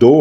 2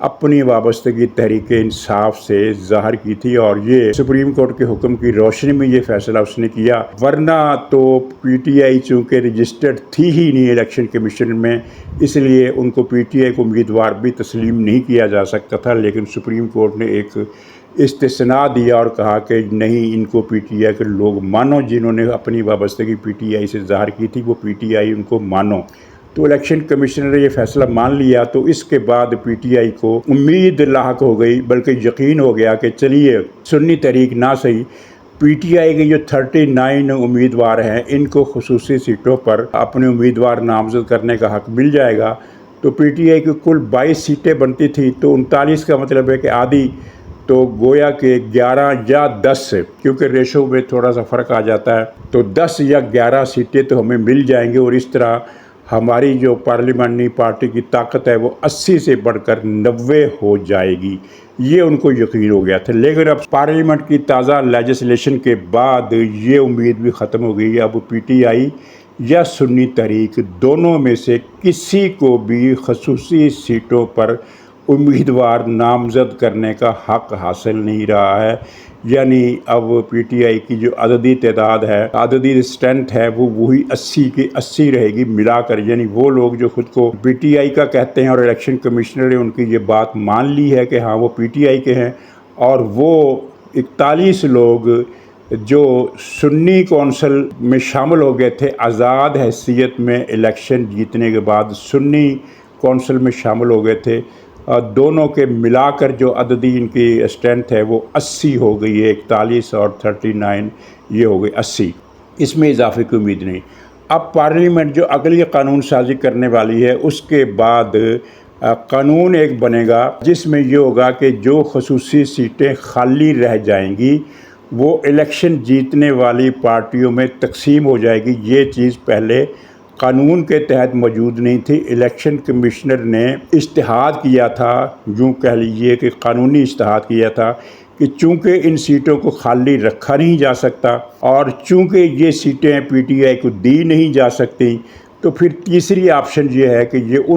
اپنی وابستگی تحریک انصاف سے ظاہر کی تھی، اور یہ سپریم کورٹ کے حکم کی روشنی میں یہ فیصلہ اس نے کیا، ورنہ تو پی ٹی آئی چونکہ رجسٹرڈ تھی ہی نہیں الیکشن کمیشن میں، اس لیے ان کو پی ٹی آئی کو امیدوار بھی تسلیم نہیں کیا جا سکتا تھا۔ لیکن سپریم کورٹ نے ایک استثناء دیا اور کہا کہ نہیں، ان کو پی ٹی آئی کے لوگ مانو، جنہوں نے اپنی وابستگی پی ٹی آئی سے ظاہر کی تھی، وہ پی ٹی آئی ان کو مانو۔ تو الیکشن کمیشنر نے یہ فیصلہ مان لیا، تو اس کے بعد پی ٹی آئی کو امید لاحق ہو گئی، بلکہ یقین ہو گیا کہ چلیے سنی تحریک نہ صحیح، پی ٹی آئی کے جو 39 امیدوار ہیں ان کو خصوصی سیٹوں پر اپنے امیدوار نامزد کرنے کا حق مل جائے گا۔ تو پی ٹی آئی کی کل 22 سیٹیں بنتی تھی، تو 39 کا مطلب ہے کہ آدھی، تو گویا کہ 11 یا 10، کیونکہ ریشو میں تھوڑا سا فرق آ جاتا ہے، تو 10 یا 11 سیٹیں تو ہمیں مل جائیں گے، اور اس طرح ہماری جو پارلیمانی پارٹی کی طاقت ہے وہ 80 سے بڑھ کر 90 ہو جائے گی، یہ ان کو یقین ہو گیا تھا۔ لیکن اب پارلیمنٹ کی تازہ لیجسلیشن کے بعد یہ امید بھی ختم ہو گئی۔ اب پی ٹی آئی یا سنی تحریک دونوں میں سے کسی کو بھی خصوصی سیٹوں پر امیدوار نامزد کرنے کا حق حاصل نہیں رہا ہے، یعنی اب پی ٹی آئی کی جو عددی تعداد ہے، عددی اسٹرینتھ ہے، وہ وہی 80 کی 80 رہے گی ملا کر، یعنی وہ لوگ جو خود کو پی ٹی آئی کا کہتے ہیں اور الیکشن کمشنر نے ان کی یہ بات مان لی ہے کہ ہاں وہ پی ٹی آئی کے ہیں، اور وہ 41 لوگ جو سنی کونسل میں شامل ہو گئے تھے آزاد حیثیت میں الیکشن جیتنے کے بعد، سنی کونسل میں شامل ہو گئے تھے، دونوں کے ملا کر جو عددی ان کی اسٹرینتھ ہے وہ 80 ہو گئی ہے، 41 اور 39 یہ ہو گئی 80، اس میں اضافے کی امید نہیں۔ اب پارلیمنٹ جو اگلی قانون سازی کرنے والی ہے، اس کے بعد قانون ایک بنے گا جس میں یہ ہوگا کہ جو خصوصی سیٹیں خالی رہ جائیں گی وہ الیکشن جیتنے والی پارٹیوں میں تقسیم ہو جائے گی۔ یہ چیز پہلے قانون کے تحت موجود نہیں تھی، الیکشن کمشنر نے اجتہاد کیا تھا، یوں کہہ لیجئے کہ قانونی اجتہاد کیا تھا کہ چونکہ ان سیٹوں کو خالی رکھا نہیں جا سکتا اور چونکہ یہ سیٹیں پی ٹی آئی کو دی نہیں جا سکتی، تو پھر تیسری آپشن یہ ہے کہ یہ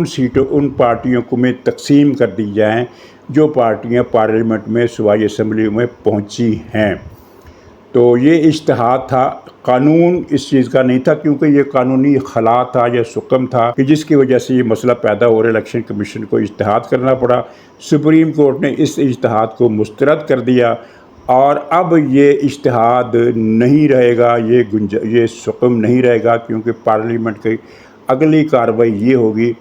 ان پارٹیوں کو میں تقسیم کر دی جائیں جو پارٹیاں پارلیمنٹ میں صوبائی اسمبلیوں میں پہنچی ہیں۔ تو یہ اجتہاد تھا، قانون اس چیز کا نہیں تھا، کیونکہ یہ قانونی خلا تھا یا سقم تھا کہ جس کی وجہ سے یہ مسئلہ پیدا ہو رہا، الیکشن کمیشن کو اجتہاد کرنا پڑا۔ سپریم کورٹ نے اس اجتہاد کو مسترد کر دیا، اور اب یہ اجتہاد نہیں رہے گا، یہ سقم نہیں رہے گا، کیونکہ پارلیمنٹ کی اگلی کارروائی یہ ہوگی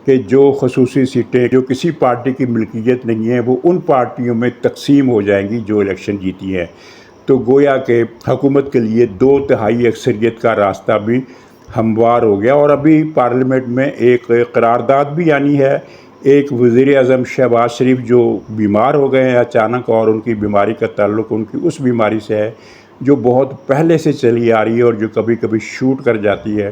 کہ جو خصوصی سیٹیں جو کسی پارٹی کی ملکیت نہیں ہیں وہ ان پارٹیوں میں تقسیم ہو جائیں گی جو الیکشن جیتی ہیں۔ تو گویا کہ حکومت کے لیے 2/3 اکثریت کا راستہ بھی ہموار ہو گیا، اور ابھی پارلیمنٹ میں ایک قرارداد بھی آنی ہے۔ ایک وزیر اعظم شہباز شریف جو بیمار ہو گئے ہیں اچانک، اور ان کی بیماری کا تعلق ان کی اس بیماری سے ہے جو بہت پہلے سے چلی آ رہی ہے اور جو کبھی کبھی شوٹ کر جاتی ہے،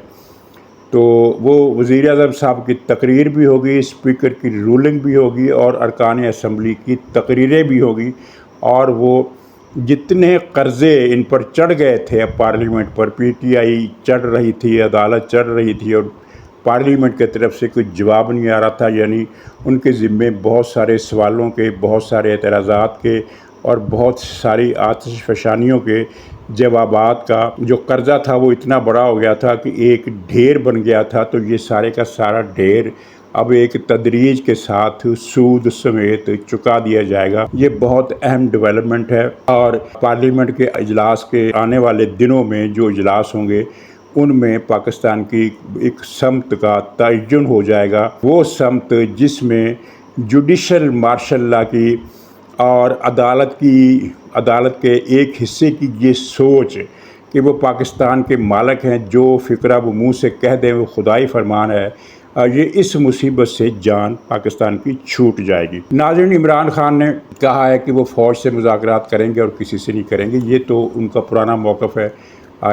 تو وہ وزیر اعظم صاحب کی تقریر بھی ہوگی، اسپیکر کی رولنگ بھی ہوگی، اور ارکان اسمبلی کی تقریریں بھی ہوگی، اور وہ جتنے قرضے ان پر چڑھ گئے تھے اب parliament per, P T I چڑھ رہی تھی، عدالت چڑھ رہی تھی، اور پارلیمنٹ کی طرف سے کوئی جواب نہیں آ رہا تھا، یعنی ان کے ذمے بہت سارے سوالوں کے، بہت سارے اعتراضات کے اور بہت ساری آتش فشانیوں کے جوابات کا جو قرضہ تھا وہ اتنا بڑا ہو گیا تھا کہ ایک ڈھیر بن گیا تھا۔ تو یہ سارے کا سارا ڈھیر اب ایک تدریج کے ساتھ سود سمیت چکا دیا جائے گا۔ یہ بہت اہم ڈیولپمنٹ ہے، اور پارلیمنٹ کے اجلاس کے آنے والے دنوں میں جو اجلاس ہوں گے ان میں پاکستان کی ایک سمت کا تعین ہو جائے گا، وہ سمت جس میں جوڈیشل مارشل لا کی اور عدالت کے ایک حصے کی یہ سوچ کہ وہ پاکستان کے مالک ہیں، جو فقرہ وہ منہ سے کہہ دیں وہ خدائی فرمان ہے، یہ اس مصیبت سے جان پاکستان کی چھوٹ جائے گی۔ ناظرین، عمران خان نے کہا ہے کہ وہ فوج سے مذاکرات کریں گے اور کسی سے نہیں کریں گے، یہ تو ان کا پرانا موقف ہے،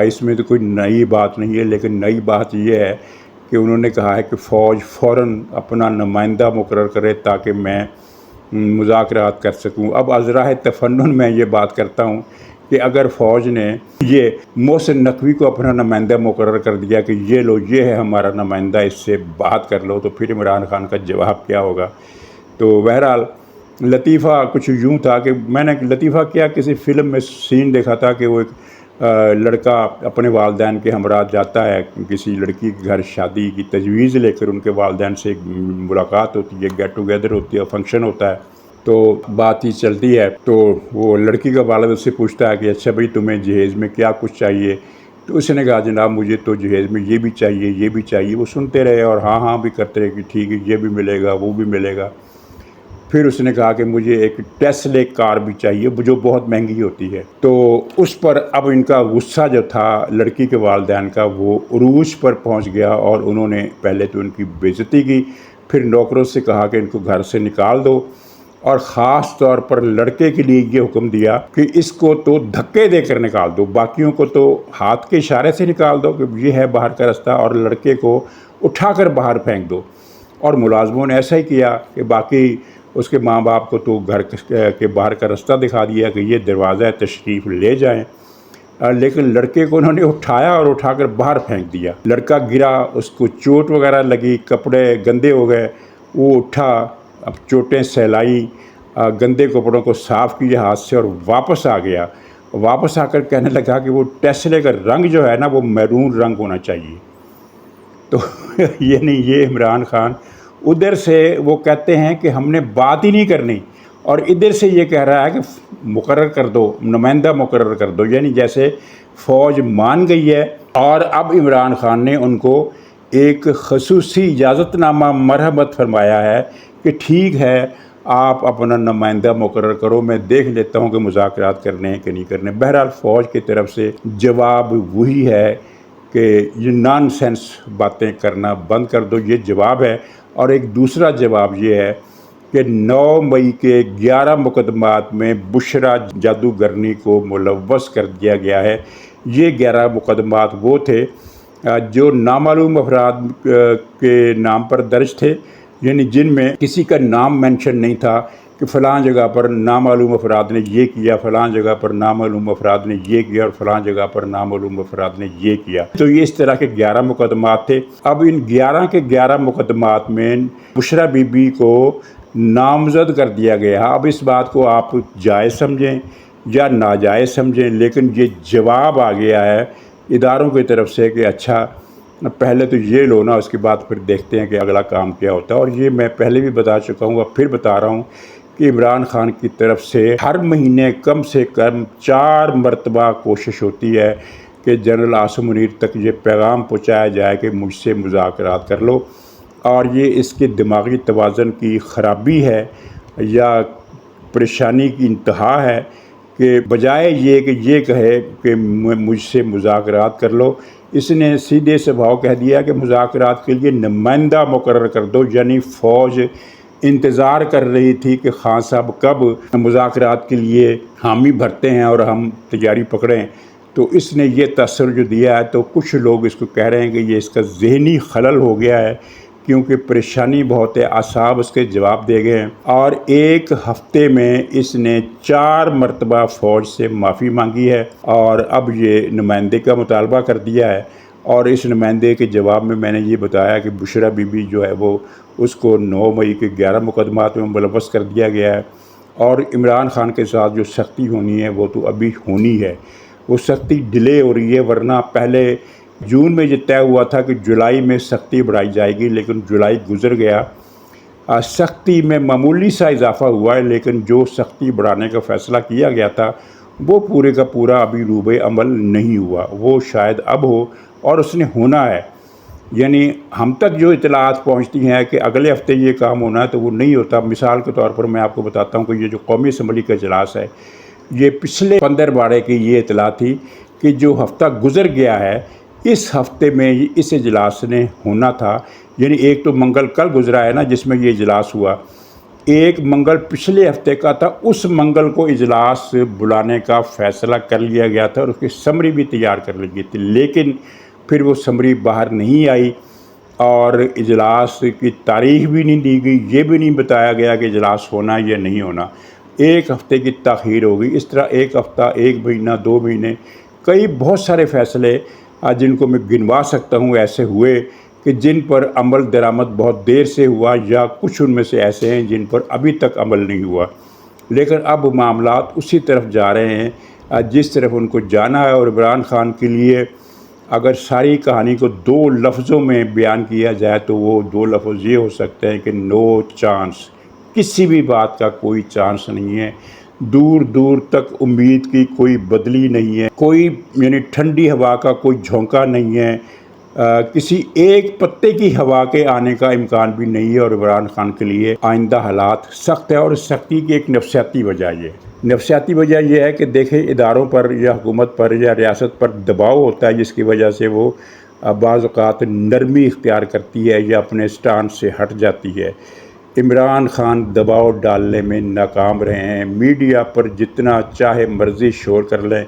اس میں تو کوئی نئی بات نہیں ہے، لیکن نئی بات یہ ہے کہ انہوں نے کہا ہے کہ فوج فوراً اپنا نمائندہ مقرر کرے تاکہ میں مذاکرات کر سکوں۔ اب ازراہ تفنن میں یہ بات کرتا ہوں کہ اگر فوج نے یہ محسن نقوی کو اپنا نمائندہ مقرر کر دیا کہ یہ ہے ہمارا نمائندہ، اس سے بات کر لو، تو پھر عمران خان کا جواب کیا ہوگا؟ تو بہرحال لطیفہ کچھ یوں تھا کہ میں نے لطیفہ کیا کسی فلم میں سین دیکھا تھا کہ وہ ایک لڑکا اپنے والدین کے ہمراہ جاتا ہے کسی لڑکی کے گھر، شادی کی تجویز لے کر ان کے والدین سے ایک ملاقات ہوتی ہے، گیٹ ٹوگیدر ہوتی ہے، فنکشن ہوتا ہے، تو بات ہی چلتی ہے، تو وہ لڑکی کا والد اس سے پوچھتا ہے کہ اچھا بھائی تمہیں جہیز میں کیا کچھ چاہیے؟ تو اس نے کہا جناب مجھے تو جہیز میں یہ بھی چاہیے، یہ بھی چاہیے۔ وہ سنتے رہے اور ہاں ہاں بھی کرتے رہے کہ ٹھیک ہے یہ بھی ملے گا، وہ بھی ملے گا۔ پھر اس نے کہا کہ مجھے ایک ٹیسلے کار بھی چاہیے جو بہت مہنگی ہوتی ہے۔ تو اس پر اب ان کا غصہ جو تھا لڑکی کے والدین کا وہ عروج پر پہنچ گیا، اور انہوں نے پہلے تو ان کی بے عزتی کی، پھر نوکروں سے کہا کہ ان کو گھر سے نکال دو، اور خاص طور پر لڑکے کے لیے یہ حکم دیا کہ اس کو تو دھکے دے کر نکال دو، باقیوں کو تو ہاتھ کے اشارے سے نکال دو کہ یہ ہے باہر کا رستہ، اور لڑکے کو اٹھا کر باہر پھینک دو۔ اور ملازموں نے ایسا ہی کیا کہ باقی اس کے ماں باپ کو تو گھر کے باہر کا رستہ دکھا دیا کہ یہ دروازہ ہے، تشریف لے جائیں، لیکن لڑکے کو انہوں نے اٹھایا اور اٹھا کر باہر پھینک دیا۔ لڑکا گرا، اس کو چوٹ وغیرہ لگی، کپڑے گندے ہو گئے، وہ اٹھا، اب چوٹیں سہلائی، گندے کپڑوں کو صاف کیا ہاتھ سے اور واپس آ گیا۔ واپس آ کر کہنے لگا کہ وہ ٹیسلے کا رنگ جو ہے نا وہ میرون رنگ ہونا چاہیے۔ تو یعنی یہ عمران خان ادھر سے وہ کہتے ہیں کہ ہم نے بات ہی نہیں کرنی، اور ادھر سے یہ کہہ رہا ہے کہ مقرر کر دو، نمائندہ مقرر کر دو، یعنی جیسے فوج مان گئی ہے، اور اب عمران خان نے ان کو ایک خصوصی اجازت نامہ مرحمت فرمایا ہے کہ ٹھیک ہے آپ اپنا نمائندہ مقرر کرو، میں دیکھ لیتا ہوں کہ مذاکرات کرنے ہیں کہ نہیں کرنے۔ بہرحال فوج کی طرف سے جواب وہی ہے کہ یہ نان سینس باتیں کرنا بند کر دو، یہ جواب ہے۔ اور ایک دوسرا جواب یہ ہے کہ 9 مئی کے 11 مقدمات میں بشرا جادوگرنی کو ملوث کر دیا گیا ہے۔ یہ 11 مقدمات وہ تھے جو نامعلوم افراد کے نام پر درج تھے، یعنی جن میں کسی کا نام مینشن نہیں تھا کہ فلاں جگہ پر نامعلوم افراد نے یہ کیا، فلاں جگہ پر نامعلوم افراد نے یہ کیا، اور فلاں جگہ پر نامعلوم افراد نے یہ کیا۔ تو یہ اس طرح کے 11 مقدمات تھے۔ اب ان 11 کے 11 مقدمات میں بشرا بی بی کو نامزد کر دیا گیا۔ اب اس بات کو آپ جائز سمجھیں یا ناجائز سمجھیں، لیکن یہ جواب آ گیا ہے اداروں کی طرف سے کہ اچھا پہلے تو یہ لو نا، اس کے بعد پھر دیکھتے ہیں کہ اگلا کام کیا ہوتا ہے۔ اور یہ میں پہلے بھی بتا چکا ہوں، اب پھر بتا رہا ہوں کہ عمران خان کی طرف سے ہر مہینے کم سے کم 4 مرتبہ کوشش ہوتی ہے کہ جنرل عاصم منیر تک یہ پیغام پہنچایا جائے کہ مجھ سے مذاکرات کر لو، اور یہ اس کے دماغی توازن کی خرابی ہے یا پریشانی کی انتہا ہے کہ بجائے یہ کہ یہ کہے کہ مجھ سے مذاکرات کر لو، اس نے سیدھے سے بھاؤ کہہ دیا کہ مذاکرات کے لیے نمائندہ مقرر کر دو۔ یعنی فوج انتظار کر رہی تھی کہ خان صاحب کب مذاکرات کے لیے حامی بھرتے ہیں اور ہم تیاری پکڑیں، تو اس نے یہ تاثر جو دیا ہے، تو کچھ لوگ اس کو کہہ رہے ہیں کہ یہ اس کا ذہنی خلل ہو گیا ہے، کیونکہ پریشانی بہت ہے، اعصاب اس کے جواب دے گئے ہیں۔ اور ایک ہفتے میں اس نے 4 مرتبہ فوج سے معافی مانگی ہے، اور اب یہ نمائندے کا مطالبہ کر دیا ہے، اور اس نمائندے کے جواب میں نے یہ بتایا کہ بشرا بی بی جو ہے وہ اس کو 9 مئی کے 11 مقدمات میں ملوث کر دیا گیا ہے، اور عمران خان کے ساتھ جو سختی ہونی ہے وہ تو ابھی ہونی ہے، وہ سختی ڈیلے ہو رہی ہے، ورنہ پہلے جون میں یہ طے ہوا تھا کہ جولائی میں سختی بڑھائی جائے گی، لیکن جولائی گزر گیا، سختی میں معمولی سا اضافہ ہوا ہے، لیکن جو سختی بڑھانے کا فیصلہ کیا گیا تھا وہ پورے کا پورا ابھی روب عمل نہیں ہوا، وہ شاید اب ہو، اور اس نے ہونا ہے۔ یعنی ہم تک جو اطلاعات پہنچتی ہیں کہ اگلے ہفتے یہ کام ہونا ہے، تو وہ نہیں ہوتا۔ مثال کے طور پر میں آپ کو بتاتا ہوں کہ یہ جو قومی اسمبلی کا اجلاس ہے، یہ پچھلے 15 باڑے کی یہ اطلاع تھی کہ جو ہفتہ گزر گیا ہے اس ہفتے میں اس اجلاس نے ہونا تھا، یعنی ایک تو منگل کل گزرا ہے نا جس میں یہ اجلاس ہوا، ایک منگل پچھلے ہفتے کا تھا، اس منگل کو اجلاس بلانے کا فیصلہ کر لیا گیا تھا، اور اس کی سمری بھی تیار کر لی گئی تھی، لیکن پھر وہ سمری باہر نہیں آئی، اور اجلاس کی تاریخ بھی نہیں دی گئی، یہ بھی نہیں بتایا گیا کہ اجلاس ہونا یا نہیں ہونا، ایک ہفتے کی تاخیر ہو گئی۔ اس طرح ایک ہفتہ، 1 مہینہ، 2 مہینے، کئی بہت سارے فیصلے جن کو میں گنوا سکتا ہوں ایسے ہوئے کہ جن پر عمل درآمد بہت دیر سے ہوا، یا کچھ ان میں سے ایسے ہیں جن پر ابھی تک عمل نہیں ہوا، لیکن اب معاملات اسی طرف جا رہے ہیں جس طرف ان کو جانا ہے۔ اور عمران خان کے لیے اگر ساری کہانی کو 2 لفظوں میں بیان کیا جائے تو وہ 2 لفظ یہ ہو سکتے ہیں کہ نو چانس، کسی بھی بات کا کوئی چانس نہیں ہے، دور دور تک امید کی کوئی بدلی نہیں ہے، کوئی یعنی ٹھنڈی ہوا کا کوئی جھونکا نہیں ہے، کسی ایک پتے کی ہوا کے آنے کا امکان بھی نہیں ہے۔ اور عمران خان کے لیے آئندہ حالات سخت ہے، اور سختی کی ایک نفسیاتی وجہ یہ ہے کہ دیکھیں اداروں پر یا حکومت پر یا ریاست پر دباؤ ہوتا ہے، جس کی وجہ سے وہ بعض اوقات نرمی اختیار کرتی ہے یا اپنے سٹانڈ سے ہٹ جاتی ہے۔ عمران خان دباؤ ڈالنے میں ناکام رہے ہیں، میڈیا پر جتنا چاہے مرضی شور کر لیں،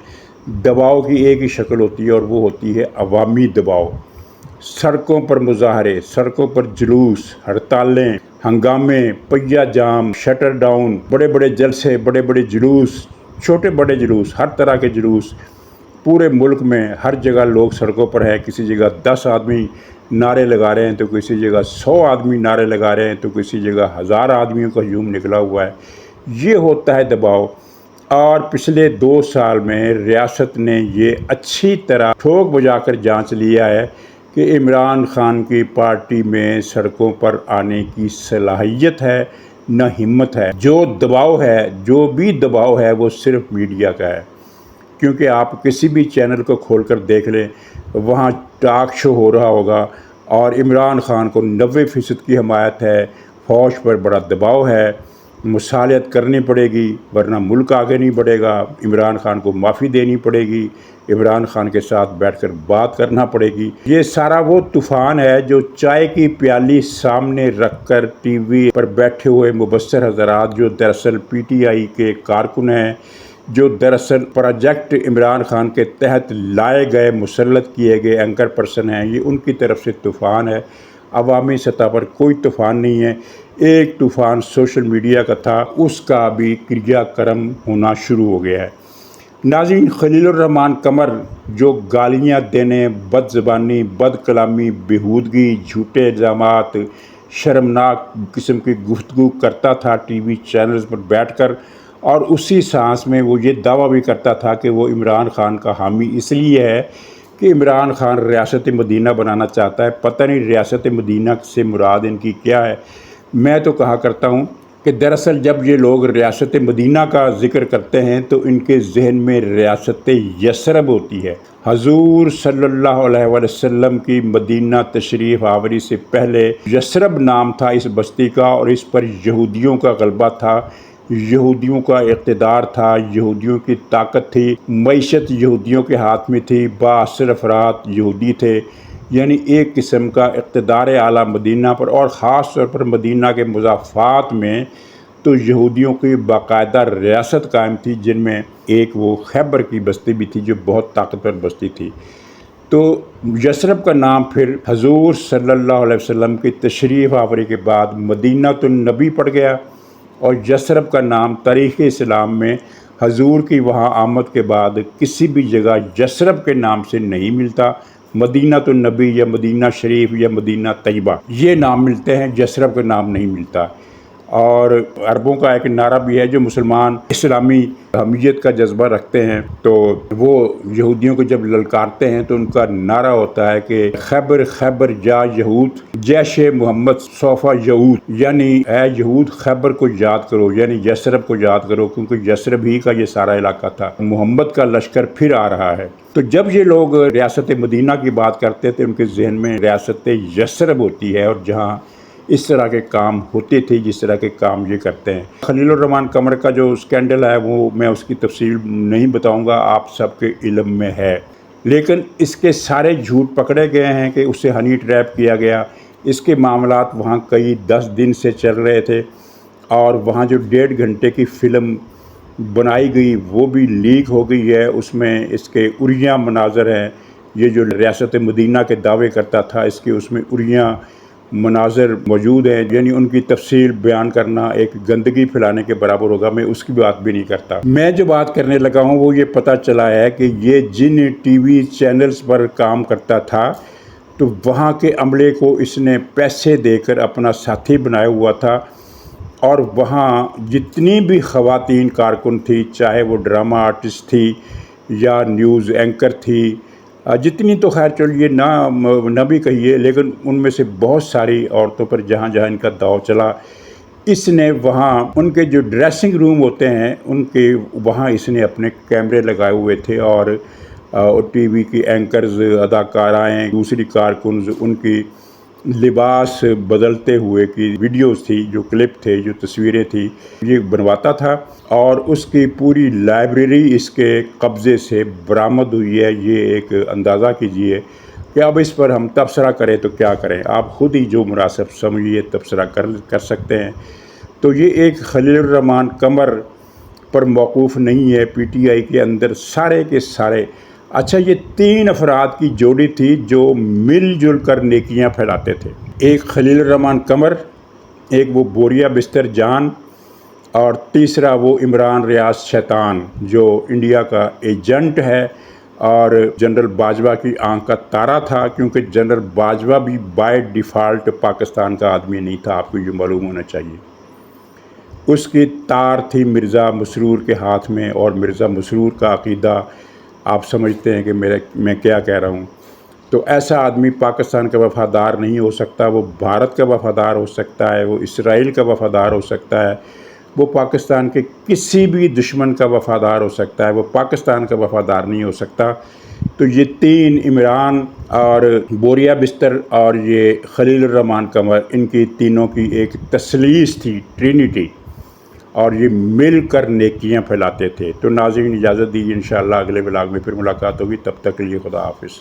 دباؤ کی ایک ہی شکل ہوتی ہے اور وہ ہوتی ہے عوامی دباؤ۔ سڑکوں پر مظاہرے، سڑکوں پر جلوس، ہڑتالیں، ہنگامے، پہیہ جام، شٹر ڈاؤن، بڑے بڑے جلسے، بڑے بڑے جلوس، چھوٹے بڑے جلوس، ہر طرح کے جلوس پورے ملک میں ہر جگہ لوگ سڑکوں پر ہیں۔ کسی جگہ 10 آدمی نعرے لگا رہے ہیں تو کسی جگہ 100 آدمی نعرے لگا رہے ہیں تو کسی جگہ 1000 آدمیوں کا ہجوم نکلا ہوا ہے۔ یہ ہوتا ہے دباؤ۔ اور پچھلے 2 سال میں ریاست نے یہ اچھی طرح ٹھوک بجا کر جانچ لیا ہے کہ عمران خان کی پارٹی میں سڑکوں پر آنے کی صلاحیت ہے نہ ہمت ہے۔ جو بھی دباؤ ہے وہ صرف میڈیا کا ہے، کیونکہ آپ کسی بھی چینل کو کھول کر دیکھ لیں، وہاں ٹاک شو ہو رہا ہوگا اور عمران خان کو 90% کی حمایت ہے، فوج پر بڑا دباؤ ہے، مصالحت کرنی پڑے گی ورنہ ملک آگے نہیں بڑھے گا، عمران خان کو معافی دینی پڑے گی، عمران خان کے ساتھ بیٹھ کر بات کرنا پڑے گی۔ یہ سارا وہ طوفان ہے جو چائے کی پیالی سامنے رکھ کر ٹی وی پر بیٹھے ہوئے مبصر حضرات، جو دراصل پی ٹی آئی کے کارکن ہیں، جو دراصل پروجیکٹ عمران خان کے تحت لائے گئے مسلط کیے گئے اینکر پرسن ہیں، یہ ان کی طرف سے طوفان ہے۔ عوامی سطح پر کوئی طوفان نہیں ہے۔ ایک طوفان سوشل میڈیا کا تھا، اس کا بھی کریا کرم ہونا شروع ہو گیا ہے۔ ناظرین، خلیل الرحمان قمر جو گالیاں دینے، بد زبانی، بد کلامی، بیہودگی، جھوٹے الزامات، شرمناک قسم کی گفتگو کرتا تھا ٹی وی چینلز پر بیٹھ کر، اور اسی سانس میں وہ یہ دعویٰ بھی کرتا تھا کہ وہ عمران خان کا حامی اس لیے ہے کہ عمران خان ریاست مدینہ بنانا چاہتا ہے۔ پتہ نہیں ریاست مدینہ سے مراد ان کی کیا ہے۔ میں تو کہا کرتا ہوں کہ دراصل جب یہ لوگ ریاست مدینہ کا ذکر کرتے ہیں تو ان کے ذہن میں ریاست یثرب ہوتی ہے۔ حضور صلی اللہ علیہ وسلم کی مدینہ تشریف آوری سے پہلے یثرب نام تھا اس بستی کا، اور اس پر یہودیوں کا غلبہ تھا، یہودیوں کا اقتدار تھا، یہودیوں کی طاقت تھی، معیشت یہودیوں کے ہاتھ میں تھی، بااثر افراد یہودی تھے، یعنی ایک قسم کا اقتدار اعلیٰ مدینہ پر، اور خاص طور پر مدینہ کے مضافات میں تو یہودیوں کی باقاعدہ ریاست قائم تھی، جن میں ایک وہ خیبر کی بستی بھی تھی جو بہت طاقتور بستی تھی۔ تو یثرب کا نام پھر حضور صلی اللہ علیہ وسلم کی تشریف آوری کے بعد مدینہ النبی پڑ گیا، اور یثرب کا نام تاریخ اسلام میں حضور کی وہاں آمد کے بعد کسی بھی جگہ یثرب کے نام سے نہیں ملتا۔ مدینہ النبی یا مدینہ شریف یا مدینہ طیبہ یہ نام ملتے ہیں، یثرب کا نام نہیں ملتا۔ اور عربوں کا ایک نعرہ بھی ہے، جو مسلمان اسلامی حمیت کا جذبہ رکھتے ہیں تو وہ یہودیوں کو جب للکارتے ہیں تو ان کا نعرہ ہوتا ہے کہ خیبر خیبر یا یہود جیش محمد سوف یہود، یعنی اے یہود خیبر کو یاد کرو، یعنی یثرب کو یاد کرو، کیونکہ یثرب ہی کا یہ سارا علاقہ تھا، محمد کا لشکر پھر آ رہا ہے۔ تو جب یہ لوگ ریاست مدینہ کی بات کرتے تھے ان کے ذہن میں ریاست یثرب ہوتی ہے، اور جہاں اس طرح کے کام ہوتے تھے جس طرح کے کام یہ کرتے ہیں۔ خلیل الرحمان قمر کا جو اسکینڈل ہے وہ میں اس کی تفصیل نہیں بتاؤں گا، آپ سب کے علم میں ہے، لیکن اس کے سارے جھوٹ پکڑے گئے ہیں کہ اسے ہنی ٹریپ کیا گیا۔ اس کے معاملات وہاں کئی 10 دن سے چل رہے تھے، اور وہاں جو 1.5 گھنٹے کی فلم بنائی گئی وہ بھی لیک ہو گئی ہے، اس میں اس کے اریاں مناظر ہیں۔ یہ جو ریاست مدینہ کے دعوے کرتا تھا اس میں اریاں مناظر موجود ہیں، یعنی ان کی تفصیل بیان کرنا ایک گندگی پھیلانے کے برابر ہوگا، میں اس کی بات بھی نہیں کرتا۔ میں جو بات کرنے لگا ہوں وہ یہ پتہ چلا ہے کہ یہ جن ٹی وی چینلز پر کام کرتا تھا تو وہاں کے عملے کو اس نے پیسے دے کر اپنا ساتھی بنایا ہوا تھا، اور وہاں جتنی بھی خواتین کارکن تھی، چاہے وہ ڈرامہ آرٹسٹ تھی یا نیوز اینکر تھی، جتنی تو خیر چلیے نہ بھی کہیے، لیکن ان میں سے بہت ساری عورتوں پر جہاں جہاں ان کا داؤ چلا، اس نے وہاں ان کے جو ڈریسنگ روم ہوتے ہیں ان کے وہاں اس نے اپنے کیمرے لگائے ہوئے تھے، اور ٹی وی کی اینکرز، اداکارائیں، دوسری کارکنز، ان کی لباس بدلتے ہوئے کی ویڈیوز تھی، جو کلپ تھے، جو تصویریں تھی، یہ بنواتا تھا، اور اس کی پوری لائبریری اس کے قبضے سے برآمد ہوئی ہے۔ یہ ایک اندازہ کیجئے کہ اب اس پر ہم تبصرہ کریں تو کیا کریں، آپ خود ہی جو مناسب سمجھیے تبصرہ کر سکتے ہیں۔ تو یہ ایک خلیل الرحمن قمر پر موقوف نہیں ہے، پی ٹی آئی کے اندر سارے کے سارے، اچھا یہ 3 افراد کی جوڑی تھی جو مل جل کر نیکیاں پھیلاتے تھے، ایک خلیل الرحمن قمر، ایک وہ بوریا بستر جان، اور تیسرا وہ عمران ریاض شیطان جو انڈیا کا ایجنٹ ہے اور جنرل باجوہ کی آنکھ کا تارا تھا، کیونکہ جنرل باجوہ بھی بائی ڈیفالٹ پاکستان کا آدمی نہیں تھا، آپ کو یہ معلوم ہونا چاہیے۔ اس کی تار تھی مرزا مسرور کے ہاتھ میں، اور مرزا مسرور کا عقیدہ آپ سمجھتے ہیں کہ میں کیا کہہ رہا ہوں۔ تو ایسا آدمی پاکستان کا وفادار نہیں ہو سکتا، وہ بھارت کا وفادار ہو سکتا ہے، وہ اسرائیل کا وفادار ہو سکتا ہے، وہ پاکستان کے کسی بھی دشمن کا وفادار ہو سکتا ہے، وہ پاکستان کا وفادار نہیں ہو سکتا۔ تو یہ 3 عمران اور بوریا بستر اور یہ خلیل الرحمن قمر، ان کی تینوں کی ایک تثلیث تھی، ٹرینیٹی، اور یہ مل کر نیکیاں پھیلاتے تھے۔ تو ناظرین اجازت دیجیے، انشاءاللہ اگلے ولاگ میں پھر ملاقات ہوگی، تب تک کے لیے خدا حافظ۔